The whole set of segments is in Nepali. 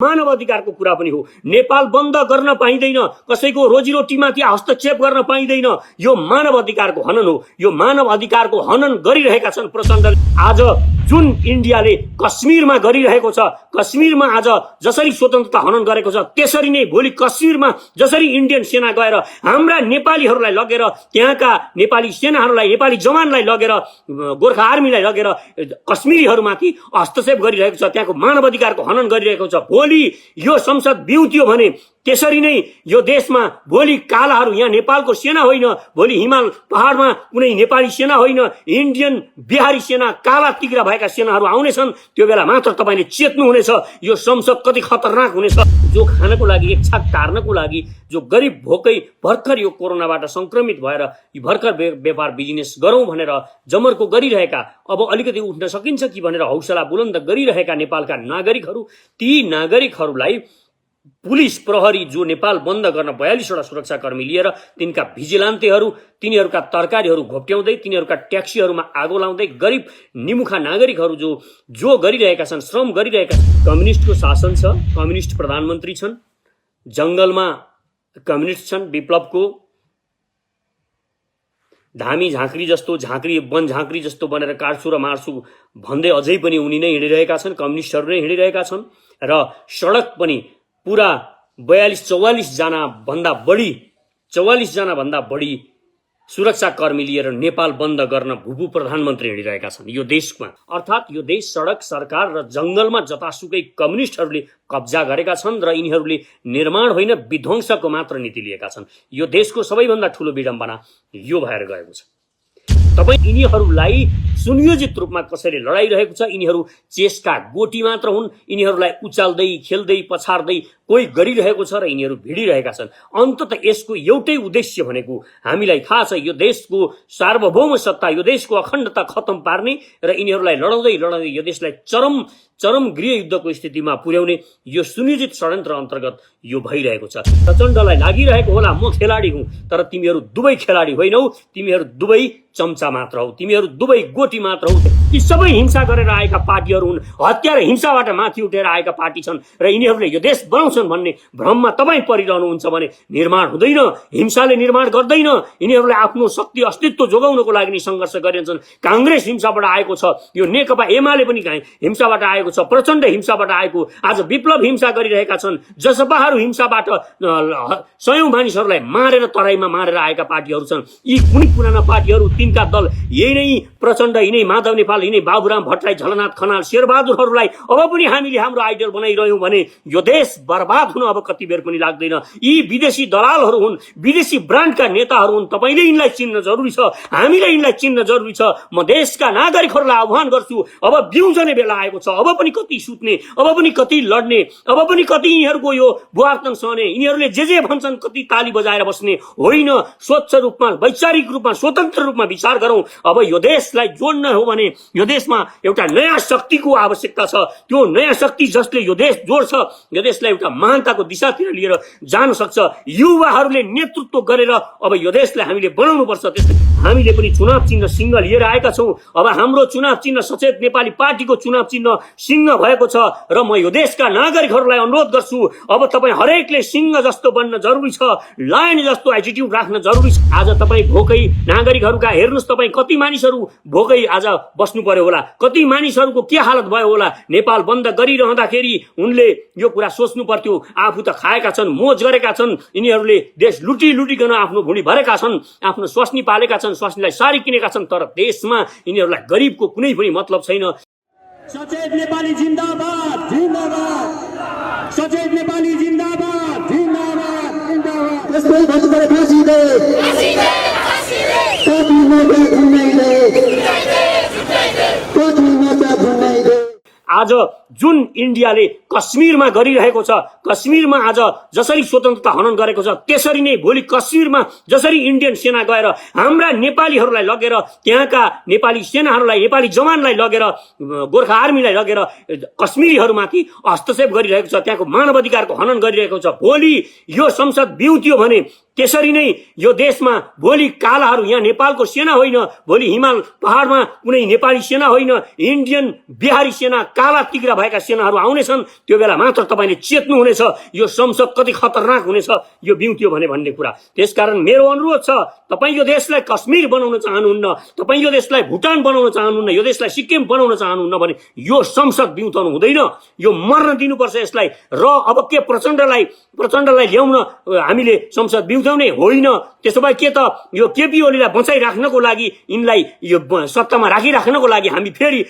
मानव अधिकारको कुरा पनि हो। नेपाल बन्द गर्न पाइँदैन, कसैको रोजीरोटीमाथि हस्तक्षेप गर्न पाइँदैन। यो मानव अधिकारको हनन हो। यो मानव अधिकारको हनन गरिरहेका छन् प्रचण्डले। आज जुन इन्डियाले कश्मीरमा गरिरहेको छ, कश्मीरमा आज जसरी स्वतन्त्रता हनन गरेको छ, त्यसरी नै भोलि कश्मीरमा जसरी इन्डियन सेना गएर हाम्रा नेपालीहरूलाई लगेर, त्यहाँका नेपाली सेनाहरूलाई, नेपाली जवानलाई लगेर, गोर्खा आर्मीलाई लगेर कश्मीरीहरूमाथि हस्तक्षेप गरिरहेको छ, त्यहाँको मानव अधिकारको हनन गरिरहेको छ। भोलि यो संसद बिउत्यो भने त्यसरी नै यो देशमा भोलि कालाहरू, यहाँ नेपालको सेना होइन, भोलि हिमाल पहाडमा कुनै नेपाली सेना होइन, इन्डियन बिहारी सेना, काला तिग्रा भएका सेनाहरू आउनेछन्। त्यो बेला मात्र तपाईले चेत्नु हुनेछ यो संसद कति खतरनाक हुनेछ। जो खानको लागि, एक छाक टार्नको लागि, जो गरिब भोकै भर्खर यो कोरोनाबाट संक्रमित भएर यी भर्खर व्यापार बिजनेस गरौँ भनेर जमर्को गरिरहेका, अब अलिकति उठ्न सकिन्छ कि भनेर हौसला बुलन्द गरिरहेका नेपालका नागरिकहरू, ती नागरिकहरूलाई पुलिस प्रहरी जो नेपाल बन्द गर्न 42वटा सुरक्षाकर्मी लिएर तिनका भिजिलान्तेहरू, तिनीहरूका तरकारीहरू घोप्ट्याउँदै, तिनीहरूका ट्याक्सीहरूमा आगो लाउँदै गरिब निमुखा नागरिकहरू जो गरिरहेका छन्, श्रम गरिरहेका छन्। कम्युनिस्टको शासन छ, कम्युनिस्ट प्रधानमन्त्री छन्, जंगलमा कम्युनिस्ट छन्, विप्लवको धामी झाँक्री जस्तो, वन झाँक्री जस्तो बनेर काट्छु र मार्छु भन्दै अझै पनि उनी नै हिँडिरहेका छन्, कम्युनिस्टहरू नै हिँडिरहेका छन्। र सडक पनि पूरा 42-44 जना भन्दा बढी सुरक्षाकर्मी लिएर नेपाल बन्द गर्न भूभू प्रधानमन्त्री हिँडिरहेका छन् यो देशमा। अर्थात् यो देश सडक, सरकार र जंगलमा जतासुकै कम्युनिस्टहरूले कब्जा गरेका छन् र यिनीहरूले निर्माण होइन विध्वंसको मात्र नीति लिएका छन्। यो देशको सबैभन्दा ठूलो विडम्बना यो भएर गएको छ। तपाईं यिनीहरूलाई सुनियोजित रूपमा कसैले लडाइरहेको छ, यिनीहरू चेसका गोटी मात्र हुन्, यिनीहरूलाई उचाल्दै खेल्दै पछार्दै कोही गरिरहेको छ र यिनीहरू भिडिरहेका छन्। अन्ततः यसको एउटै उद्देश्य भनेको हामीलाई थाहा छ, यो देशको सार्वभौम सत्ता, यो देशको अखण्डता खत्तम पार्ने र यिनीहरूलाई लडाउँदै यो देशलाई चरम गृह युद्धको स्थितिमा पुर्याउने यो सुनियोजित षड्यन्त्र अन्तर्गत यो भइरहेको छ। प्रचण्डलाई लागिरहेको होला म खेलाडी हुँ, तर तिमीहरू दुवै खेलाडी होइनौ, तिमीहरू दुवै चम्चा मात्र हौ, तिमीहरू दुवै गोटी मात्र हौ। यी सबै हिंसा गरेर आएका पार्टीहरू हुन्, हत्या र हिंसाबाट माथि उठेर आएका पार्टी छन् र यिनीहरूले यो देश बनाउँछन् भन्ने भ्रममा तपाईँ परिरहनुहुन्छ भने निर्माण हुँदैन, हिंसाले निर्माण गर्दैन। यिनीहरूले आफ्नो शक्ति अस्तित्व जोगाउनको लागि नै सङ्घर्ष गरिन्छन्। कांग्रेस हिंसाबाट आएको छ, यो नेकपा एमाले पनि हिंसाबाट आएको छ, प्रचण्ड हिंसाबाट आएको, आज विप्लव हिंसा गरिरहेका छन्, जसपाहरू हिंसाबाट सयौं मानिसहरूलाई मारेर तराईमा मारेर आएका पार्टीहरू छन्। यी कुनै पुराना पार्टीहरू, तिनका दल, यही नै प्रचण्ड, यिनै माधव नेपाल, यिनै बाबुराम भट्टराई, झलनाथ खनाल, शेरबहादुरहरूलाई अब पनि हामीले हाम्रो आइडल बनाइरह्यौं भने यो देश बर्बाद हुन अब कति बेर पनि लाग्दैन। यी विदेशी दलालहरू हुन्, विदेशी ब्रान्डका नेताहरू हुन्। तपाईले यिनलाई चिन्न जरुरी छ, हामीले यिनलाई चिन्न जरुरी छ। म देशका नागरिकहरूलाई आह्वान गर्छु, अब बिउजने बेला आएको छ। अब पनि कति सुत्ने, अब पनि कति लड्ने, अब पनि कति यिनीहरूको यो बुहार्तन सहने, यिनीहरूले जे भन्छन् कति ताली बजाएर बस्ने होइन। स्वच्छ रूपमा, वैचारिक रूपमा, स्वतन्त्र रूपमा विचार गरौं। अब यो देशलाई जोड्न हो भने यो देशमा एउटा नयाँ शक्तिको आवश्यकता छ। त्यो नयाँ शक्ति जसले यो देश जोड्छ, यो देशलाई एउटा महानताको दिशातिर लिएर जान सक्छ। युवाहरूले नेतृत्व गरेर अब यो देशलाई हामीले बनाउनु पर्छ। त्यसले हामीले पनि चुनाव चिन्ह सिंह लिएर आएका छौं। अब हाम्रो चुनाव चिन्ह सचेत नेपाली पार्टीको चुनाव चिन्ह सिंह भएको छ र म यो देशका नागरिकहरूलाई अनुरोध गर्छु, अब तपाईँ हरेकले सिंह जस्तो बन्न जरुरी छ, लायन जस्तो एटिट्युड राख्न जरुरी छ। आज तपाईँ भोकै नागरिकहरूका हेर्नुस्, तपाईँ कति मानिसहरू भोकै आज बस्नु पर्यो होला, कति मानिसहरूको के हालत भयो होला। नेपाल बन्द गरिरहँदाखेरि उनले यो कुरा सोच्नु पर्थ्यो, आफू त खाएका छन्, मोज गरेका छन्, यिनीहरूले देश लुटिकन आफ्नो भुँडी भरेका छन्, आफ्नो स्वास्नी पालेका छन्, स्वास्नीलाई सारी किनेका छन्, तर देशमा यिनीहरूलाई गरिबको कुनै पनि मतलब छैन। सचेत नेपाली जिन्दाबाद, जिन्दाबाद। सचेत नेपाली जिन्दाबाद, जिन्दाबाद, जिन्दाबाद। त्यसमै भन्नुपर्ने फाँसी दे, फाँसी दे, फाँसी दे। कति मोटा भुन्नाइ दे, कति मोटा भुन्नाइ दे। आज जुन इन्डियाले कश्मीरमा गरिरहेको छ, कश्मीरमा आज जसरी स्वतन्त्रता हनन गरेको छ, त्यसरी नै भोलि कश्मीरमा जसरी इन्डियन सेना गएर हाम्रा नेपालीहरूलाई लगेर, त्यहाँका नेपाली सेनाहरूलाई, नेपाली जवानलाई लगेर, गोर्खा आर्मीलाई लगेर कश्मीरीहरूमाथि हस्तक्षेप गरिरहेको छ, त्यहाँको मानव अधिकारको हनन गरिरहेको छ। भोलि यो संसद बिउत्यो भने त्यसरी नै यो देशमा भोलि कालाहरू यहाँ नेपालको सेना होइन, भोलि हिमाल पहाडमा कुनै नेपाली सेना होइन, इन्डियन बिहारी सेना काला तिग्रा भएका सेनाहरू आउनेछन्। त्यो बेला मात्र तपाईँले चेत्नुहुनेछ यो संसद कति खतरनाक हुनेछ यो बिउत्यो भन्ने कुरा। त्यसकारण मेरो अनुरोध छ, तपाईँ यो देशलाई कश्मीर बनाउन चाहनुहुन्न, तपाईँ यो देशलाई भुटान बनाउन चाहनुहुन्न, यो देशलाई सिक्किम बनाउन चाहनुहुन्न भने यो संसद बिउताउनु हुँदैन, यो मर्न दिनुपर्छ यसलाई। र अब के प्रचण्डलाई ल्याउन हामीले संसद बिउताउने होइन। त्यसो भए के त यो केपी ओलीलाई बचाइराख्नको लागि, यिनलाई यो सत्तामा राखिराख्नको लागि हामी फेरि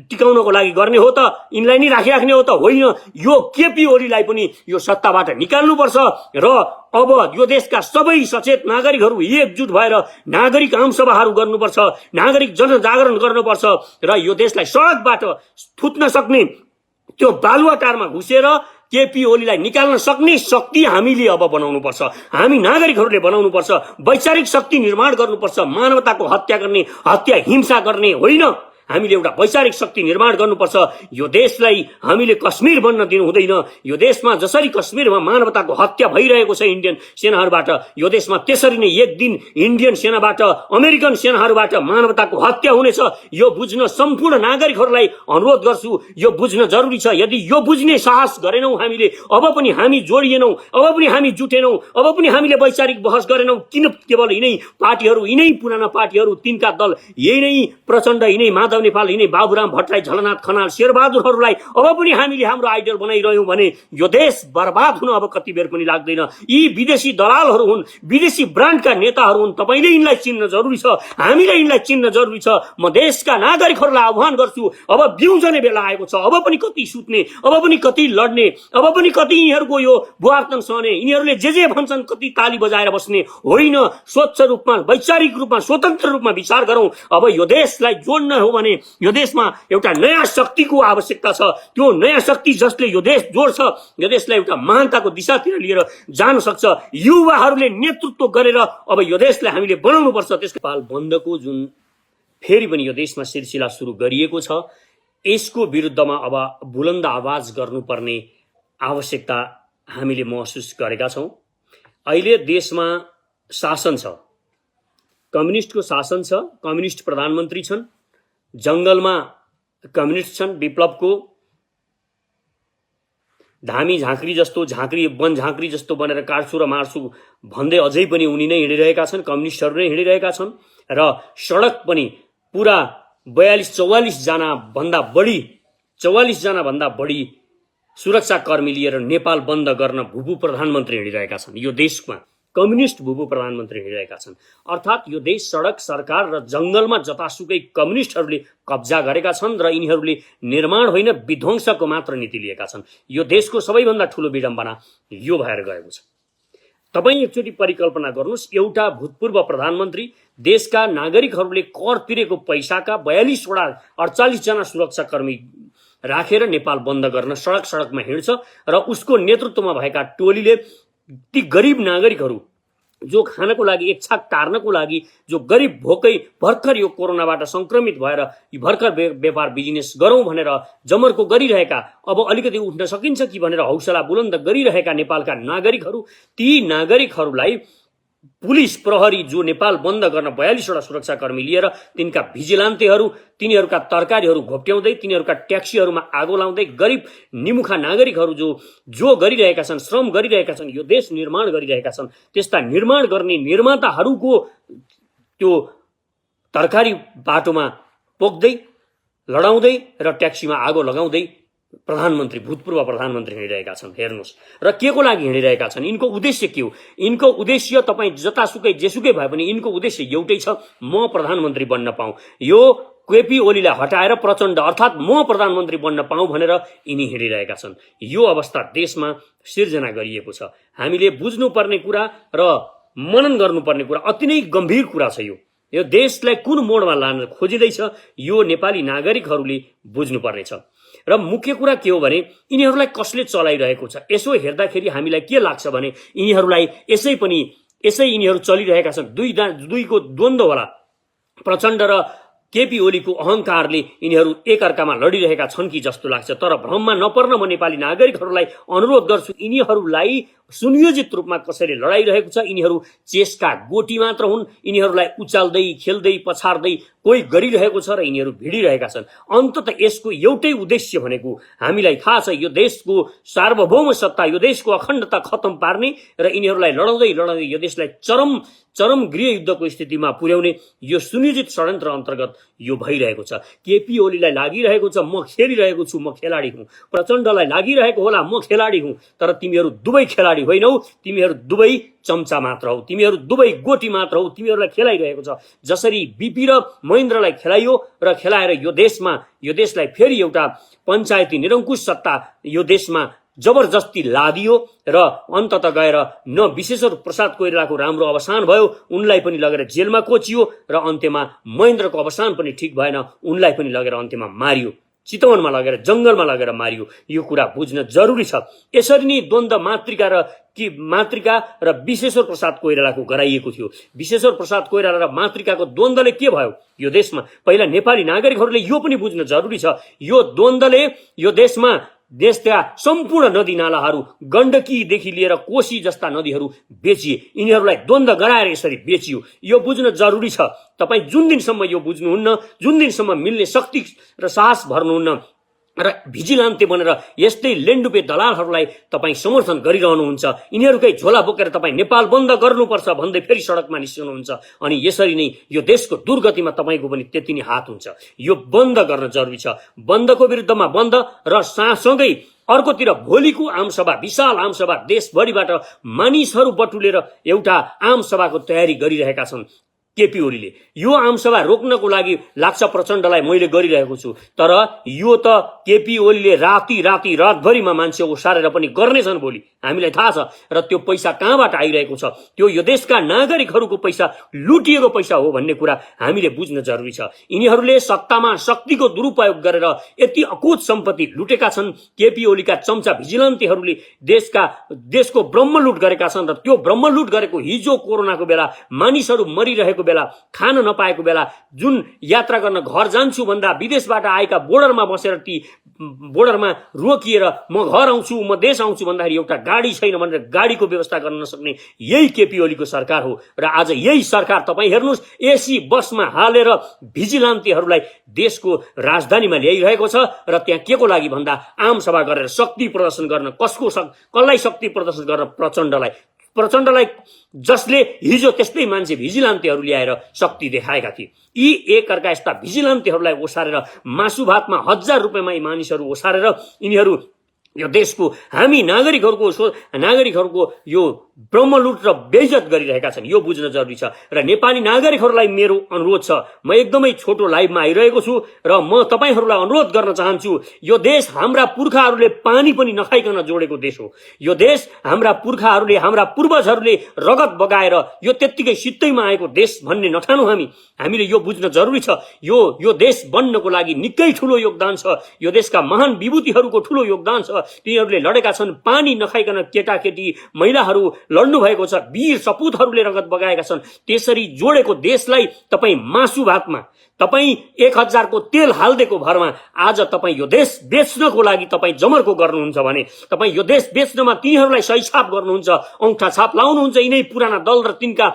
टिकाउनको लागि गर्ने हो त, यिनलाई नै राखिराख्ने हो त होइन। यो केपी ओलीलाई पनि यो सत्ताबाट निकाल्नुपर्छ र अब यो देशका सबै सचेत नागरिकहरू एकजुट भएर नागरिक आमसभाहरू गर्नुपर्छ, नागरिक जनजागरण गर्नुपर्छ र यो देशलाई सडकबाट थुत्न सक्ने त्यो बालुवाटारमा घुसेर केपी ओलीलाई निकाल्न सक्ने शक्ति हामीले अब बनाउनुपर्छ, हामी नागरिकहरूले बनाउनुपर्छ। वैचारिक शक्ति निर्माण गर्नुपर्छ, मानवताको हत्या गर्ने, हत्या हिंसा गर्ने होइन। हामीले एउटा वैचारिक शक्ति निर्माण गर्नुपर्छ। यो देशलाई हामीले कश्मीर बन्न दिनु हुँदैन। यो देशमा जसरी कश्मीरमा मानवताको हत्या भइरहेको छ इन्डियन सेनाहरूबाट, यो देशमा त्यसरी नै एक दिन इन्डियन सेनाबाट, अमेरिकन सेनाहरूबाट मानवताको हत्या हुनेछ। यो बुझ्न सम्पूर्ण नागरिकहरूलाई अनुरोध गर्छु, यो बुझ्न जरुरी छ। यदि यो बुझ्ने साहस गरेनौँ हामीले, अब पनि हामी जोडिएनौँ, अब पनि हामी जुटेनौँ, अब पनि हामीले वैचारिक बहस गरेनौँ, किन केवल यिनै पार्टीहरू, यिनै पुराना पार्टीहरू, तिनका दल, यही नै प्रचण्ड, यिनै माधव नेपाल, यिनै बाबुराम भट्टराई, झलनाथ खनाल, शेरबहादुरहरूलाई अब पनि हामीले हाम्रो आइडल बनाइरह्यौँ भने यो देश बर्बाद हुन अब कति बेर पनि लाग्दैन। यी विदेशी दलालहरू हुन्, विदेशी ब्रान्डका नेताहरू हुन्। तपाईँले यिनलाई चिन्न जरुरी छ, हामीले यिनलाई चिन्न जरुरी छ। म देशका नागरिकहरूलाई आह्वान गर्छु, अब बिउजने बेला आएको छ। अब पनि कति सुत्ने, अब पनि कति लड्ने, अब पनि कति यिनीहरूको यो बुहार्तन सहने, यिनीहरूले जे भन्छन् कति ताली बजाएर बस्ने होइन। स्वच्छ रूपमा, वैचारिक रूपमा, स्वतन्त्र रूपमा विचार गरौँ। अब यो देशलाई जोड्न हो भने यो देशमा एउटा नयाँ शक्तिको आवश्यकता छ। त्यो नयाँ शक्ति जसले यो देश जोड्छ, यो देशलाई एउटा महानताको दिशातिर लिएर जान सक्छ। युवाहरूले नेतृत्व गरेर अब यो देशलाई हामीले बनाउनु पर्छ। त्यसको नेपाल बन्दको जुन फेरि पनि यो देशमा सिलसिला सुरु गरिएको छ, यसको विरुद्धमा अब बुलन्द आवाज गर्नुपर्ने आवश्यकता हामीले महसुस गरेका छौँ। अहिले देशमा शासन छ, कम्युनिस्टको शासन छ, कम्युनिस्ट प्रधानमन्त्री छन्, जंगलमा कम्युनिस्ट छन्, विप्लवको धामी झाँक्री जस्तो, वन झाँक्री जस्तो बनेर काट्छु र मार्छु भन्दै अझै पनि उनी नै हिँडिरहेका छन्, कम्युनिस्टहरू नै हिँडिरहेका छन्। र सडक पनि पुरा 42-44 जना भन्दा बढी सुरक्षाकर्मी लिएर नेपाल बन्द गर्न भूपू प्रधानमन्त्री हिँडिरहेका छन्। यो देशमा कम्युनिस्ट भूपू प्रधानमन्त्री हिँडिरहेका छन्। अर्थात् यो देश सडक, सरकार र जंगलमा जतासुकै कम्युनिस्टहरूले कब्जा गरेका छन् र यिनीहरूले निर्माण होइन विध्वंसको मात्र नीति लिएका छन्। यो देशको सबैभन्दा ठूलो विडम्बना यो भएर गएको छ। तपाईँ एकचोटि परिकल्पना गर्नुहोस्, एउटा भूतपूर्व प्रधानमन्त्री देशका नागरिकहरूले कर तिरेको पैसाका 48 जना सुरक्षाकर्मी राखेर नेपाल बन्द गर्न सडकमा हिँड्छ र उसको नेतृत्वमा भएका टोलीले ती गरिब नागरिकहरू जो खानको लागि, एक छाक टार्नको लागि, जो गरिब भोकै भर्खर यो कोरोनाबाट संक्रमित भएर भर्खर व्यापार बिजनेस गरौँ भनेर जमर्को गरिरहेका, अब अलिकति उठ्न सकिन्छ कि भनेर हौसला बुलन्द गरिरहेका नेपालका नागरिकहरू, ती नागरिकहरूलाई पुलिस प्रहरी जो नेपाल बन्द गर्न 42 सुरक्षाकर्मी लिएर तिनका भिजिलान्तेहरू, तिनीहरूका तरकारीहरू घोप्ट्याउँदै, तिनीहरूका ट्याक्सीहरूमा आगो लाउँदै गरिब निमुखा नागरिकहरू जो गरिरहेका छन्, श्रम गरिरहेका छन्, यो देश निर्माण गरिरहेका छन्, त्यस्ता निर्माण गर्ने निर्माताहरूको त्यो तरकारी बाटोमा पोख्दै, लडाउँदै र ट्याक्सीमा आगो लगाउँदै प्रधानमन्त्री, भूतपूर्व प्रधानमन्त्री हिँडिरहेका छन्। हेर्नुहोस्, र के को लागि हिँडिरहेका छन्, यिनको उद्देश्य के हो? यिनको उद्देश्य तपाईँ जतासुकै जेसुकै भए पनि यिनको उद्देश्य एउटै छ, म प्रधानमन्त्री बन्न पाऊँ, यो केपी ओलीलाई हटाएर प्रचण्ड अर्थात् म प्रधानमन्त्री बन्न पाऊँ भनेर यिनी हिँडिरहेका छन्। यो अवस्था देशमा सिर्जना गरिएको छ। हामीले बुझ्नुपर्ने कुरा र मनन गर्नुपर्ने कुरा, अति नै गम्भीर कुरा छ। यो देशलाई कुन मोडमा लान खोजिँदैछ यो नेपाली नागरिकहरूले बुझ्नुपर्नेछ। र मुख्य कुरा के हो भने यिनीहरूलाई कसले चलाइरहेको छ, यसो हेर्दाखेरि हामीलाई के लाग्छ भने यिनीहरूलाई यिनीहरू चलिरहेका छन्, दुईको द्वन्द्व होला। प्रचण्ड र केपी ओलीको अहंकारले यिनीहरू एकअर्कामा लडिरहेका छन् कि जस्तो लाग्छ। तर भ्रममा नपर्न म नेपाली नागरिकहरूलाई अनुरोध गर्छु, यिनीहरूलाई सुनियोजित रूपमा कसैले लडाइरहेको छ। यिनीहरू चेसका गोटी मात्र हुन्। यिनीहरूलाई उचाल्दै खेल्दै पछार्दै कोही गरिरहेको छ र यिनीहरू भिडिरहेका छन्। अन्ततः यसको एउटै उद्देश्य भनेको हामीलाई थाहा छ, यो देशको सार्वभौम सत्ता, यो देशको अखण्डता खत्तम पार्ने र यिनीहरूलाई लडाउँदै लडाउँदै यो देशलाई चरम गृहयुद्धको स्थितिमा पुर्याउने यो सुनियोजित षड्यन्त्र अन्तर्गत यो भइरहेको छ। केपी ओलीलाई लागिरहेको छ म खेलिरहेको छु, म खेलाडी हुँ। प्रचण्डलाई लागिरहेको होला म खेलाडी हुँ, तर तिमीहरू दुवै खेलाडी होइनौ, तिमीहरू दुवै चम्चा मात्र हौ, तिमीहरू दुवै गोटी मात्र हौ, तिमीहरूलाई खेलाइरहेको छ। जसरी बीपी र महेन्द्रलाई खेलाइयो र खेलाएर यो देशलाई फेरि एउटा पञ्चायती निरङ्कुश सत्ता यो देशमा जबरजस्ती लादियो र अन्ततः गएर न विश्वेश्वर प्रसाद कोइरालाको राम्रो अवसान भयो, उनलाई पनि लगेर जेलमा कोचियो र अन्त्यमा महेन्द्रको अवसान पनि ठिक भएन, उनलाई पनि लगेर अन्त्यमा मारियो, चितवनमा लगेर जंगलमा लगेर मारियो। यो कुरा बुझ्न जरुरी छ। यसरी नै द्वन्द्व मातृका र विश्वेश्वर प्रसाद कोइरालाको गराइएको थियो। विश्वेश्वर प्रसाद कोइराला र मातृकाको द्वन्द्वले के भयो यो देशमा? पहिला नेपाली नागरिकहरूले यो पनि बुझ्न जरुरी छ। यो द्वन्द्वले यो देशका सम्पूर्ण नदी नालाहरू, गण्डकीदेखि लिएर कोशी जस्ता नदीहरू बेचिए। यिनीहरूलाई द्वन्द्व गराएर यसरी बेचियो। यो बुझ्न जरुरी छ। तपाईँ जुन दिनसम्म यो बुझ्नुहुन्न, जुन दिनसम्म मिल्ने शक्ति र साहस भर्नुहुन्न र भिजिलान्ते बनेर यस्तै लेन्डुपे दलालहरूलाई तपाईँ समर्थन गरिरहनुहुन्छ, यिनीहरूकै झोला बोकेर तपाईँ नेपाल बन्द गर्नुपर्छ भन्दै फेरि सडकमा निस्कनुहुन्छ, अनि यसरी नै यो देशको दुर्गतिमा तपाईँको पनि त्यति नै हात हुन्छ। यो बन्द गर्न जरुरी छ। बन्दको विरुद्धमा बन्द र सँगै अर्कोतिर भोलिको आमसभा, विशाल आमसभा, देशभरिबाट मानिसहरू बटुलेर एउटा आमसभाको तयारी गरिरहेका छन् केपी ओलीले। यो आमसभा रोक्नको लागि लाग्छ प्रचण्डलाई मैले गरिरहेको छु, तर यो त केपी ओलीले रातभरिमा मान्छे ओसारेर पनि गर्नेछन् भोलि, हामीलाई थाहा छ। र त्यो पैसा कहाँबाट आइरहेको छ? त्यो यो देशका नागरिकहरूको पैसा, लुटिएको पैसा हो भन्ने कुरा हामीले बुझ्न जरुरी छ। यिनीहरूले सत्तामा शक्तिको दुरुपयोग गरेर यति अकुत सम्पत्ति लुटेका छन्। केपी ओलीका चम्चा भिजिलान्तीहरूले देशको ब्रह्मलुट गरेका छन् र त्यो ब्रह्मलुट गरेको हिजो कोरोनाको बेला मानिसहरू मरिरहेको बेला, खान नपाएको बेला, जुन यात्रा गर्न घर जान्छु भन्दा विदेशबाट आएका बोर्डरमा बसेर ती बोर्डरमा रोकिएर म घर आउँछु, म देश आउँछु भन्दाखेरि एउटा गाडी छैन भनेर गाडीको व्यवस्था गर्न नसक्ने यही केपी ओलीको सरकार हो। र आज यही सरकार तपाईँ हेर्नुहोस् एसी बसमा हालेर भिजिलान्तीहरूलाई देशको राजधानीमा ल्याइरहेको छ र त्यहाँ के को लागि भन्दा आमसभा गरेर शक्ति प्रदर्शन गर्न। कसलाई शक्ति प्रदर्शन गर्न? प्रचण्डलाई जसले हिजो त्यस्तै मान्छे भिजिलान्तीहरू ल्याएर शक्ति देखाएका थिए। यी एकअर्का यस्ता भिजिलान्तीहरूलाई ओसारेर मासु भातमा 1000 रुपियाँमा मानिसहरू ओसारेर यिनीहरू यो देशको हामी नागरिकहरूको यो ब्रह्मलुट र बेइज्जत गरिरहेका छन्। यो बुझ्न जरुरी छ। र नेपाली नागरिकहरूलाई मेरो अनुरोध छ, म एकदमै छोटो लाइभमा आइरहेको छु र म तपाईहरूलाई अनुरोध गर्न चाहन्छु, यो देश हाम्रा पुर्खाहरूले पानी पनि नखाइकन जोडेको देश हो। यो देश हाम्रा पुर्खाहरूले, हाम्रा पूर्वजहरूले रगत बगाएर यो त्यत्तिकै सित्तैमा आएको देश भन्ने नठानौँ। हामीले यो बुझ्न जरुरी छ। यो देश बन्नको लागि निकै ठूलो योगदान छ। यो देशका महान विभूतिहरूको ठूलो योगदान छ। तिनीहरूले लडेका छन्। पानी नखाइकन केटाकेटी महिलाहरू लड्नु भएको छ। वीर सपुतहरूले रगत बगाएका छन्। त्यसरी जोडेको देशलाई तपाईँ मासु भातमा, तपाईँ 1000 को तेल हाल्देको भरमा आज तपाईँ यो देश बेच्नको लागि तपाईँ जमर्को गर्नुहुन्छ भने, तपाईँ यो देश बेच्नमा तिनीहरूलाई सही छाप गर्नुहुन्छ, औंठा छाप लाउनुहुन्छ। यिनै पुराना दल र तिनका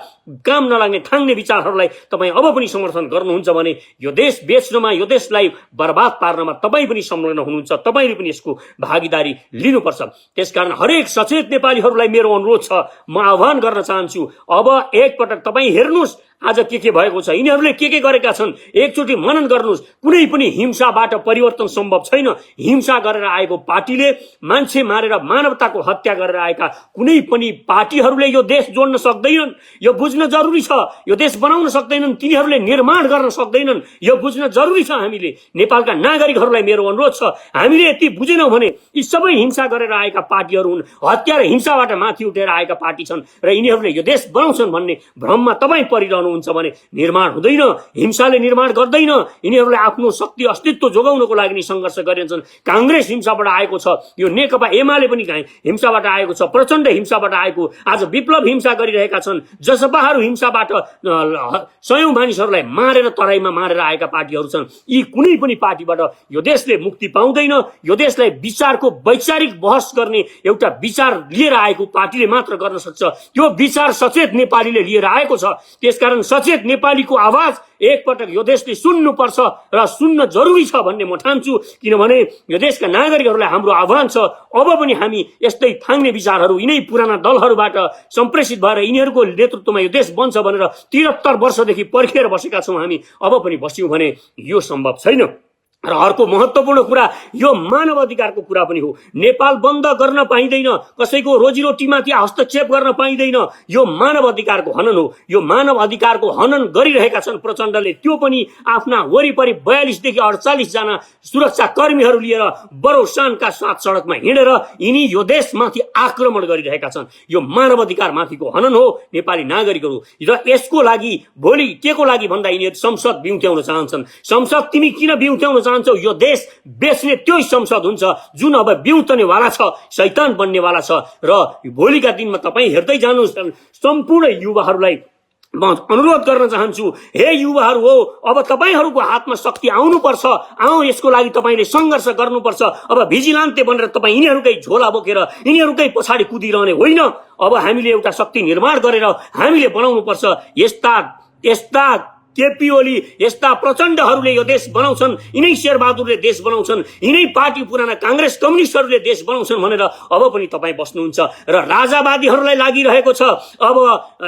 काम नलाग्ने ठाङ्ने विचारहरूलाई तपाईँ अब पनि समर्थन गर्नुहुन्छ भने यो देश बेच्नमा, यो देशलाई बर्बाद पार्नमा तपाईँ पनि संलग्न हुनुहुन्छ। तपाईँले पनि यसको भागीदारी लिनुपर्छ। त्यसकारण हरेक सचेत नेपालीहरूलाई मेरो अनुरोध छ, म आह्वान गर्न चाहन्छु, अब एकपटक तपाईँ हेर्नुहोस् आज के भएको छ, यिनीहरूले के गरेका छन्, एकचोटि मनन गर्नुहोस्। कुनै पनि हिंसाबाट परिवर्तन सम्भव छैन। हिंसा गरेर आएको पार्टीले, मान्छे मारेर मानवताको हत्या गरेर आएका कुनै पनि पार्टीहरूले यो देश जोड्न सक्दैनन्। यो बुझ्न जरुरी छ। यो देश बनाउन सक्दैनन्, तिनीहरूले निर्माण गर्न सक्दैनन्। यो बुझ्न जरुरी छ। हामीले नेपालका नागरिकहरूलाई मेरो अनुरोध छ, हामीले यति बुझेनौँ भने यी सबै हिंसा गरेर आएका पार्टीहरू हुन्, हत्या र हिंसाबाट माथि उठेर आएका पार्टी छन् र यिनीहरूले यो देश बनाउँछन् भन्ने भ्रममा तपाईँ परिरहनु गर्नुहुन्छ भने निर्माण हुँदैन, हिंसाले निर्माण गर्दैन। यिनीहरूले आफ्नो शक्ति अस्तित्व जोगाउनको लागि नै सङ्घर्ष गरिरहन्छन्। काङ्ग्रेस हिंसाबाट आएको छ, यो नेकपा एमाले पनि हिंसाबाट आएको छ, प्रचण्ड हिंसाबाट आएको। आज विप्लव हिंसा गरिरहेका छन्, जसपाहरू हिंसाबाट सयौं मानिसहरूलाई मारेर तराईमा मारेर आएका पार्टीहरू छन्। यी कुनै पनि पार्टीबाट यो देशले मुक्ति पाउँदैन। यो देशलाई विचारको वैचारिक बहस गर्ने एउटा विचार लिएर आएको पार्टीले मात्र गर्न सक्छ। त्यो विचार सचेत नेपालीले लिएर आएको छ। त्यसकारण सचेत नेपालीको आवाज एकपटक यो देशले सुन्नुपर्छ र सुन्न जरुरी छ भन्ने म ठान्छु। किनभने यो देशका नागरिकहरूलाई हाम्रो आह्वान छ, अब पनि हामी यस्तै थाङ्ने विचारहरू यिनै पुराना दलहरूबाट सम्प्रेषित भएर यिनीहरूको नेतृत्वमा यो देश बन्छ भनेर 73 वर्षदेखि पर्खेर बसेका छौँ हामी। अब पनि बस्यौँ भने यो सम्भव छैन। र अर्को महत्त्वपूर्ण कुरा यो मानव अधिकारको कुरा पनि हो। नेपाल बन्द गर्न पाइँदैन, कसैको रोजीरोटीमाथि हस्तक्षेप गर्न पाइँदैन। यो मानव अधिकारको हनन हो। यो मानव अधिकारको हनन गरिरहेका छन् प्रचण्डले। त्यो पनि आफ्ना वरिपरि 42 देखि 48 जना सुरक्षा कर्मीहरू लिएर बडो शानका साथ सडकमा हिँडेर यिनी यो देशमाथि आक्रमण गरिरहेका छन्। यो मानव अधिकार माथिको हनन हो नेपाली नागरिकहरू। र यसको लागि भोलि के को लागि भन्दा यिनीहरू संसद बिउत्याउन चाहन्छन्। संसद तिमी किन बिउत्याउन चाहन्छौ? यो देश बेच्ने त्यो संसद हुन्छ जुन अब बिउतनेवाला छ, शैतान बन्नेवाला छ। र भोलिका दिनमा तपाईँ हेर्दै जानुहोस्। सम्पूर्ण युवाहरूलाई म अनुरोध गर्न चाहन्छु, हे युवाहरू हो, अब तपाईँहरूको हातमा शक्ति आउनुपर्छ। यसको लागि तपाईँले सङ्घर्ष गर्नुपर्छ। अब भिजिलान्ते बनेर तपाईँ यिनीहरूकै झोला बोकेर यिनीहरूकै पछाडि कुदिरहने होइन। अब हामीले एउटा शक्ति निर्माण गरेर हामीले बनाउनुपर्छ। यस्ता केपी ओली, यस्ता प्रचण्डहरूले यो देश बनाउँछन्, यिनै शेरबहादुरले देश बनाउँछन्, यिनै पार्टी पुराना काङ्ग्रेस कम्युनिस्टहरूले देश बनाउँछन् भनेर अब पनि तपाईँ बस्नुहुन्छ। र राजावादीहरूलाई लागिरहेको छ। अब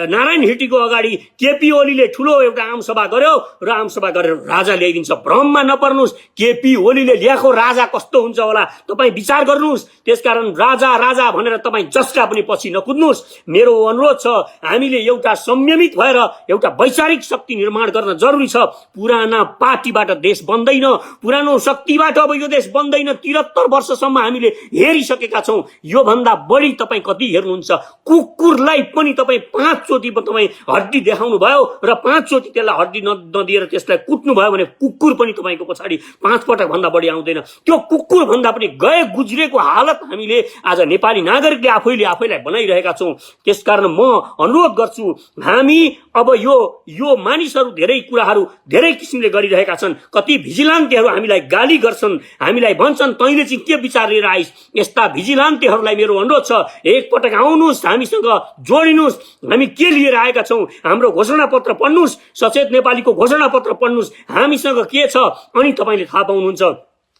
नारायण हिटीको अगाडि केपी ओलीले ठुलो एउटा आमसभा गर्यो र आमसभा गरेर राजा ल्याइदिन्छ। भ्रममा नपर्नुहोस्। केपी ओलीले ल्याएको राजा कस्तो हुन्छ होला तपाईँ विचार गर्नुहोस्। त्यसकारण राजा राजा भनेर तपाईँ जसका पनि पछि नकुद्नुहोस्। मेरो अनुरोध छ, हामीले एउटा संयमित भएर एउटा वैचारिक शक्ति निर्माण गर्न जरुरी छ। पुराना पार्टीबाट देश बन्दैन, पुरानो शक्तिबाट अब यो देश बन्दैन। 73 वर्षसम्म हामीले हेरिसकेका छौँ। यो भन्दा बढी तपाईँ कति हेर्नुहुन्छ? कुकुरलाई पनि तपाईँ 5 चोटि तपाईँ हड्डी देखाउनु भयो र 5 चोटि त्यसलाई हड्डी नदिएर त्यसलाई कुट्नु भयो भने कुकुर पनि तपाईँको पछाडि 5 पटक भन्दा बढी आउँदैन। त्यो कुकुर भन्दा पनि गए गुज्रेको हालत हामीले आज नेपाली नागरिकले आफैलाई बनाइरहेका छौँ। त्यसकारण म अनुरोध गर्छु, हामी अब यो मानिसहरू धेरै कुराहरू धेरै किसिमले गरिरहेका छन्। कति भिजिलान्तेहरू हामीलाई गाली गर्छन्, हामीलाई भन्छन् तैँले चाहिँ के विचार लिएर आइस। यस्ता भिजिलान्तेहरूलाई मेरो अनुरोध छ, एकपटक आउनुहोस्, हामीसँग जोडिनुहोस्। हामी के लिएर आएका छौँ, हाम्रो घोषणापत्र पढ्नुहोस्, सचेत नेपालीको घोषणापत्र पढ्नुहोस्, हामीसँग के छ, अनि तपाईँले थाहा पाउनुहुन्छ।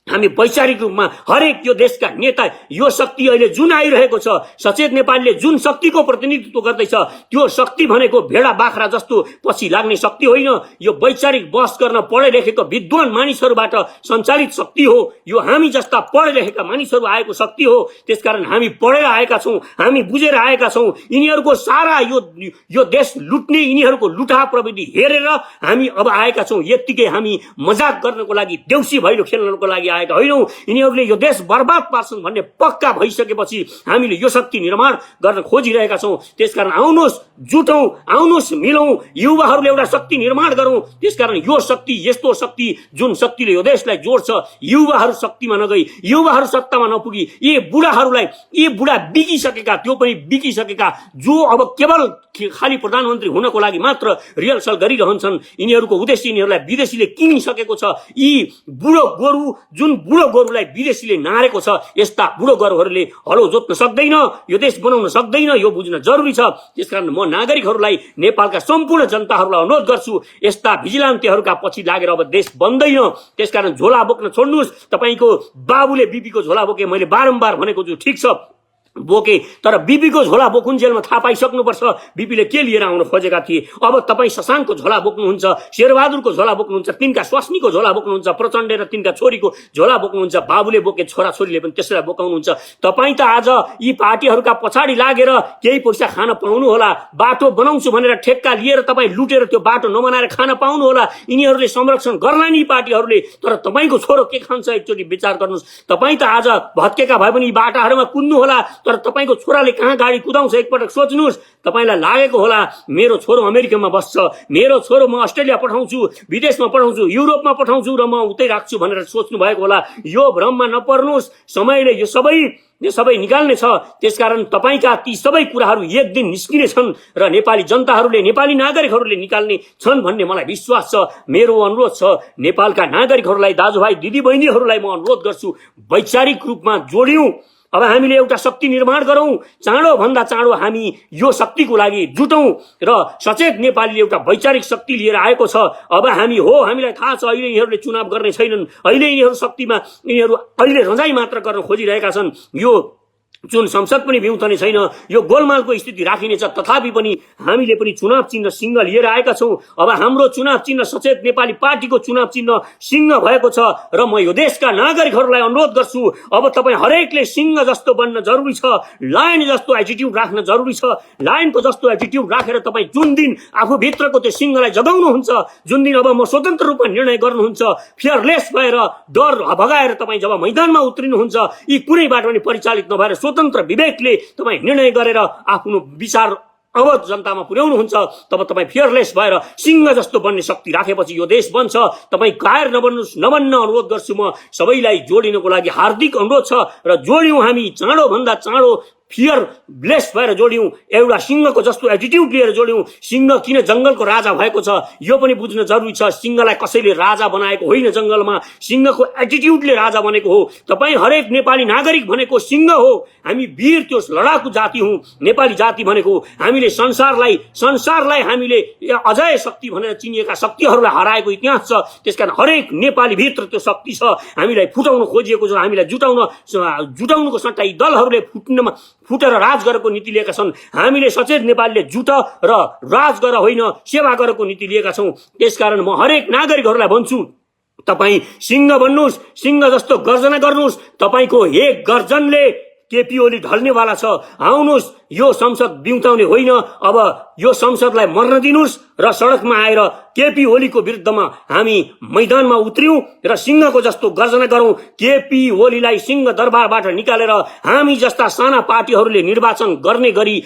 हामी वैचारिक रूपमा हरेक यो देशका नेता, यो शक्ति अहिले जुन आइरहेको छ, सचेत नेपालीले जुन शक्तिको प्रतिनिधित्व गर्दैछ, त्यो शक्ति भनेको भेडा बाख्रा जस्तो पछि लाग्ने शक्ति होइन। यो वैचारिक बहस गर्न पढे लेखेको विद्वान मानिसहरूबाट सञ्चालित शक्ति हो। यो हामी जस्ता पढे लेखेका मानिसहरू आएको शक्ति हो। त्यसकारण हामी पढेर आएका छौँ, हामी बुझेर आएका छौँ। यिनीहरूको सारा यो देश लुट्ने यिनीहरूको लुटा प्रविधि हेरेर हामी अब आएका छौँ। यत्तिकै हामी मजाक गर्नको लागि, देउसी भैलो खेल्नको लागि होइनौँ। यिनीहरूले यो देश बर्बाद पार्छन् भन्ने पक्का भइसकेपछि हामीले यो शक्ति निर्माण गर्न खोजिरहेका छौँ। त्यसकारण आउनुहोस्, जुटौँ, आउनुहोस्, मिलौँ, युवाहरूले एउटा शक्ति निर्माण गरौँ। त्यसकारण यो शक्ति यस्तो शक्ति जुन शक्तिले यो देशलाई जोड्छ। युवाहरू शक्तिमा नगई, युवाहरू सत्तामा नपुगी, यी बुढा बिकिसकेका, त्यो पनि बिकिसकेका, जो अब केवल खाली प्रधानमन्त्री हुनको लागि मात्र रिहर्सल गरिरहन्छन्। यिनीहरूको उद्देश्य यिनीहरूलाई विदेशीले किनिसकेको छ। यी बुढो गोरु, जुन बुढो गोरुलाई विदेशीले नारेको छ, यस्ता बुढो गोरुहरूले हलो जोत्न सक्दैन, यो देश बनाउन सक्दैन। यो बुझ्न जरुरी छ। त्यसकारण म नागरिकहरूलाई, नेपालका सम्पूर्ण जनताहरूलाई अनुरोध गर्छु, यस्ता भिजिलान्तेहरूका पछि लागेर अब देश बन्दैन। त्यसकारण झोला बोक्न छोड्नुहोस्। तपाईँको बाबुले बीपीको झोला बोके, मैले बारम्बार भनेको छु, ठिक छ बोके, तर बीपीको झोला बोकुन्जेलमा थाहा पाइसक्नुपर्छ बीपीले के लिएर आउन खोजेका थिए। अब तपाईँ शशाङ्कको झोला बोक्नुहुन्छ, शेरबहादुरको झोला बोक्नुहुन्छ, तिनका स्वास्नीको झोला बोक्नुहुन्छ, प्रचण्ड र तिनका छोरीको झोला बोक्नुहुन्छ, बाबुले बोके छोराछोरीले पनि त्यसैलाई बोकाउनुहुन्छ। तपाईँ त आज यी पार्टीहरूका पछाडि लागेर केही पैसा खान पाउनु होला, बाटो बनाउँछु भनेर ठेक्का लिएर तपाईँ लुटेर त्यो बाटो नबनाएर खान पाउनु होला। यिनीहरूले संरक्षण गर्ला नि पार्टीहरूले, तर तपाईँको छोरो के खान्छ एकचोटि विचार गर्नुहोस्। तपाईँ त आज भत्केका भए पनि यी बाटाहरूमा कुद्नु होला, तर तपाईँको छोराले कहाँ गाडी कुदाउँछ एकपटक सोच्नुहोस्। तपाईँलाई लागेको होला मेरो छोरो अमेरिकामा बस्छ, मेरो छोरो म अस्ट्रेलिया पठाउँछु, विदेशमा पठाउँछु, युरोपमा पठाउँछु र म उतै राख्छु भनेर सोच्नु भएको होला। यो भ्रममा नपर्नुहोस्। समयले यो सबै निकाल्ने छ। त्यसकारण तपाईँका ती सबै कुराहरू एक दिन निस्किने छन् र नेपाली जनताहरूले, नेपाली नागरिकहरूले निकाल्ने छन् भन्ने मलाई विश्वास छ। मेरो अनुरोध छ, नेपालका नागरिकहरूलाई, दाजुभाइ दिदीबहिनीहरूलाई म अनुरोध गर्छु, वैचारिक रूपमा जोडियौँ। अब हामीले एउटा शक्ति निर्माण गरौँ। चाँडो भन्दा चाँडो हामी यो शक्तिको लागि जुटौँ र सचेत नेपालीले एउटा वैचारिक शक्ति लिएर आएको छ। अब हामीलाई थाहा छ अहिले यिनीहरूले चुनाव गर्ने छैनन्। यिनीहरू अहिले रजाई मात्र गर्न खोजिरहेका छन्। यो जुन संसद पनि भ्युतने छैन, यो गोलमालको स्थिति राखिनेछ। तथापि पनि हामीले पनि चुनाव चिन्ह सिंह लिएर आएका छौँ। अब हाम्रो चुनाव चिन्ह सचेत नेपाली पार्टीको चुनाव चिन्ह सिंह भएको छ र म यो देशका नागरिकहरूलाई अनुरोध गर्छु, अब तपाईँ हरेकले सिंह जस्तो बन्न जरुरी छ, लायन जस्तो एटिट्युड राख्न जरुरी छ। लायनको जस्तो एटिट्युड राखेर तपाईँ जुन दिन आफूभित्रको त्यो सिंहलाई जगाउनुहुन्छ, जुन दिन अब म स्वतन्त्र रूपमा निर्णय गर्नुहुन्छ, फियरलेस भएर डर भगाएर तपाईँ जब मैदानमा उत्रिनुहुन्छ, यी कुनैबाट पनि परिचालित नभएर स्वतन्त्र विवेकले तपाईँ निर्णय गरेर आफ्नो विचार अब जनतामा पुर्याउनुहुन्छ, तब तपाईँ फियरलेस भएर सिंह जस्तो बन्ने शक्ति राखेपछि यो देश बन्छ। तपाईँ कायर नबन्न अनुरोध गर्छु। म सबैलाई जोडिनको लागि हार्दिक अनुरोध छ र जोडियौँ हामी, चाँडो भन्दा चाँडो फियरलेस भएर जोड्यौँ, एउटा सिंहको जस्तो एटिट्युड लिएर जोड्यौँ। सिंह किन जंगलको राजा भएको छ यो पनि बुझ्न जरुरी छ। सिंहलाई कसैले राजा बनाएको होइन, जंगलमा सिंहको एटिट्युडले राजा बनेको हो। तपाईँ हरेक नेपाली नागरिक भनेको सिंह हो। हामी वीर त्यो लडाकु जाति हौँ। नेपाली जाति भनेको हामीले संसारलाई हामीले अजय शक्ति भनेर चिनिएका शक्तिहरूलाई हराएको इतिहास छ। त्यसकारण हरेक नेपाली भित्र त्यो शक्ति छ। हामीलाई फुटाउन खोजिएको छ। हामीलाई जुटाउनुको सट्टा यी दलहरूले फुटेर राज गरेको नीति लिएका छन्। हामीले सचेत नेपालीले जुट र राज गर होइन, सेवा गरेको नीति लिएका छौँ। त्यसकारण म हरेक नागरिकहरूलाई भन्छु, तपाईँ सिंह बन्नुहोस्, सिंह जस्तो गर्जना गर्नुहोस्। तपाईँको एक गर्जनले केपी ओली ढल्नेवाला छ। आउनुहोस्, यो संसद बिउताउने होइन। अब यो संसदलाई मर्न दिनुहोस् र सडकमा आएर केपी ओलीको विरुद्धमा हामी मैदानमा उत्रियौं र सिंहको जस्तो गर्जना गरौं। केपी ओलीलाई सिंह दरबारबाट निकालेर हामी जस्ता साना पार्टीहरूले निर्वाचन गर्ने गरी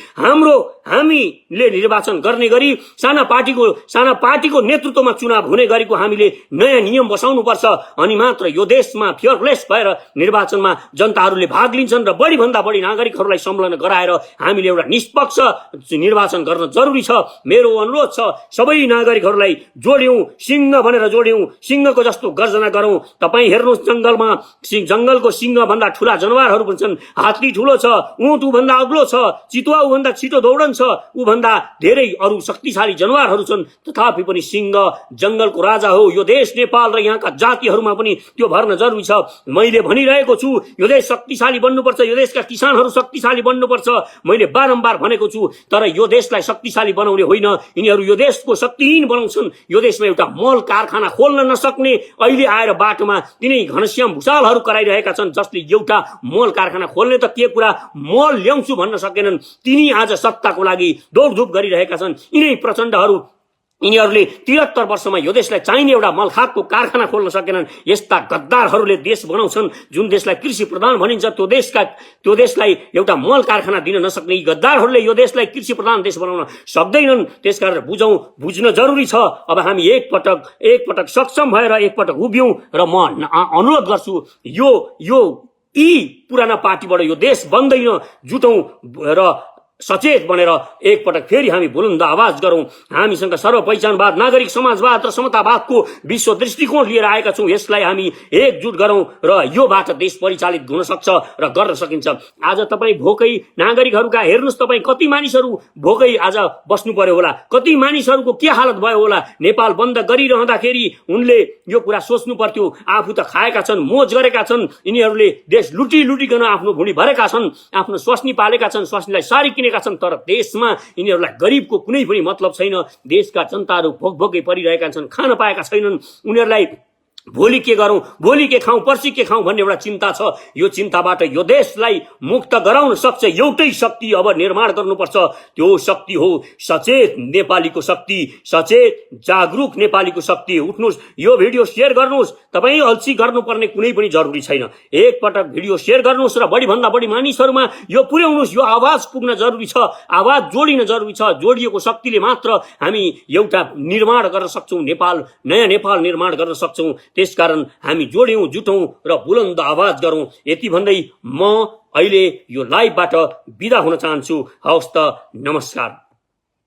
हामीले निर्वाचन गर्ने गरी साना पार्टीको नेतृत्वमा चुनाव हुने गरेको हामीले नयाँ नियम बसाउनु पर्छ। अनि मात्र यो देशमा फियरलेस भएर निर्वाचनमा जनताहरूले भाग लिन्छन् र बढी भन्दा बढी नागरिकहरूलाई संलग्न गराएर हामीले एउटा निष्पक्ष निर्वाचन गर्न जरुरी छ। मेरो अनुरोध छ, सबै नागरिकहरूलाई जोड्यौं, सिंह भनेर जोड्यौं, सिंहको जस्तो गर्जना गरौं। तपाई हेर्नुहोस्, जंगलको सिंह भन्दा ठूला जनावरहरू पनि छन्। हात्ती ठूलो छ, ऊँट भन्दा अग्लो छ, चितुवा भन्दा छिटो दौडन्छ, ऊ भन्दा धेरै अरू शक्तिशाली जनावरहरू छन्। तथापि पनि सिंह जंगलको राजा हो। यो देश नेपाल र यहाँका जातिहरूमा पनि त्यो भर्न जरुरी छ। मैले भनिरहेको छु, यो देश शक्तिशाली बन्नुपर्छ, यो देशका किसानहरू शक्तिशाली बन्नुपर्छ। मैले बारम्बार भनेको छु, तर यो देशलाई शक्तिशाली बनाउने होइन, यिनीहरू यो देशको शक्तिहीन बनाउँछन्। यो देशमा एउटा मल कारखाना खोल्न नसक्ने अहिले आएर बाटोमा तिनै घनश्याम भुषालहरू कराइरहेका छन्, जसले एउटा मल कारखाना खोल्ने त के कुरा, मल ल्याउँछु भन्न सकेनन्। तिनी आज सत्ताको लागि दौडधुप गरिरहेका छन्। यिनीहरूले 73 वर्षमा यो देशलाई चाहिने एउटा मलखातको कारखाना खोल्न सकेनन्। यस्ता गद्दारहरूले देश बनाउँछन्। जुन देशलाई कृषि प्रधान भनिन्छ, त्यो देशलाई एउटा मल कारखाना दिन नसक्ने गद्दारहरूले यो देशलाई कृषि प्रधान देश बनाउन सक्दैनन्। त्यसकारण बुझ्न जरुरी छ। अब हामी एकपटक सक्षम भएर एकपटक उभियौं र म अनुरोध गर्छु, यी पुराना पार्टीबाट यो देश बन्दैन। जुटौं र सचेत बनेर एकपटक फेरि हामी बुलन्द आवाज गरौं। हामीसँग सर्वपहिचानवाद, नागरिक समाजवाद र समतावादको विश्व दृष्टिकोण लिएर आएका छौं। यसलाई हामी एकजुट गरौं र योबाट देश परिचालित हुन सक्छ र गर्न सकिन्छ। आज तपाईँ भोकै नागरिकहरूका हेर्नुहोस्, तपाईँ कति मानिसहरू भोकै आज बस्नु पर्यो होला, कति मानिसहरूको के हालत भयो होला। नेपाल बन्द गरिरहँदाखेरि उनले यो कुरा सोच्नु पर्थ्यो, आफू त खाएका छन्, मोज गरेका छन्, यिनीहरूले देश लुटिकन आफ्नो भुँडी भरेका छन्, आफ्नो स्वास्नी पालेका छन्, स्वास्नीलाई सारी किनेका छन्, तर देशमा यिनीहरूलाई गरिबको कुनै पनि मतलब छैन। देशका जनताहरू भोकै परिरहेका छन्, खान पाएका छैनन्। उनीहरूलाई भोलि के गरौँ, भोलि के खाउँ, पर्सि के खाउँ भन्ने एउटा चिन्ता छ। यो चिन्ताबाट यो देशलाई मुक्त गराउन सक्छ एउटै शक्ति अब निर्माण गर्नुपर्छ। त्यो शक्ति हो सचेत नेपालीको शक्ति, सचेत जागरुक नेपालीको शक्ति। उठ्नुस्, यो भिडियो शेयर गर्नुस्। तपाईँ अल्छी गर्नुपर्ने कुनै पनि जरुरी छैन। एक पटक भिडियो शेयर गर्नुस् र बढी भन्दा बढी मानिसहरूमा यो पुर्याउनुस्। यो आवाज पुग्न जरुरी छ, आवाज जोडिन जरुरी छ। जोडिएको शक्तिले मात्र हामी एउटा निर्माण गर्न सक्छौं, नेपाल, नयाँ नेपाल निर्माण गर्न सक्छौं। त्यसकारण हामी जोड्यौं, जुटौं र बुलन्द आवाज गरौं। यति भन्दै म अहिले यो लाइभबाट बिदा हुन चाहन्छु। हवस् त, नमस्कार।